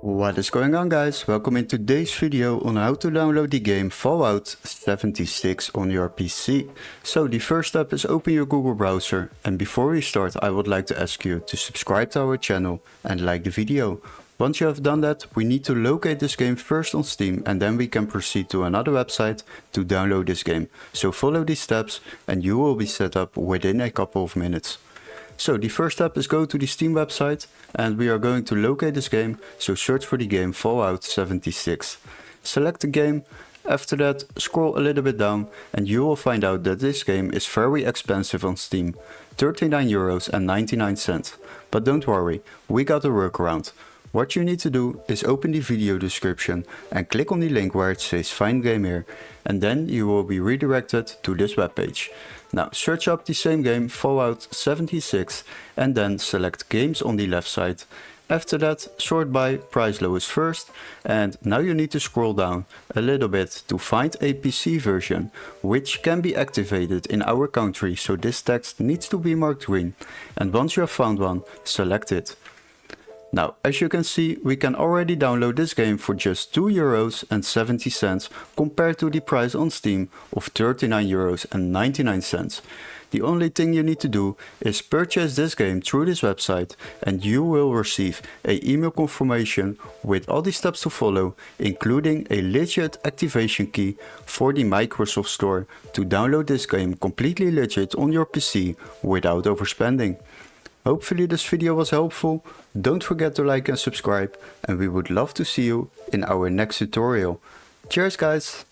What is going on, guys? Welcome in today's video on how to download the game Fallout 76 on your PC. So the first step is open your Google browser, and before we start I would like to ask you to subscribe to our channel and like the video. Once you have done that, we need to locate this game first on Steam, and then we can proceed to another website to download this game. So follow these steps and you will be set up within a couple of minutes. So the first step is go to the Steam website and we are going to locate this game, so search for the game Fallout 76. Select the game, after that scroll a little bit down and you will find out that this game is very expensive on Steam, €39.99. But don't worry, we got a workaround. What you need to do is open the video description and click on the link where it says find game here, and then you will be redirected to this webpage. Now search up the same game Fallout 76 and then select games on the left side. After that sort by price lowest first, and now you need to scroll down a little bit to find a PC version which can be activated in our country, so this text needs to be marked green, and once you have found one, select it. Now, as you can see, we can already download this game for just €2.70 compared to the price on Steam of €39.99. The only thing you need to do is purchase this game through this website and you will receive an email confirmation with all the steps to follow, including a legit activation key for the Microsoft Store to download this game completely legit on your PC without overspending. Hopefully this video was helpful. Don't forget to like and subscribe, and we would love to see you in our next tutorial. Cheers, guys!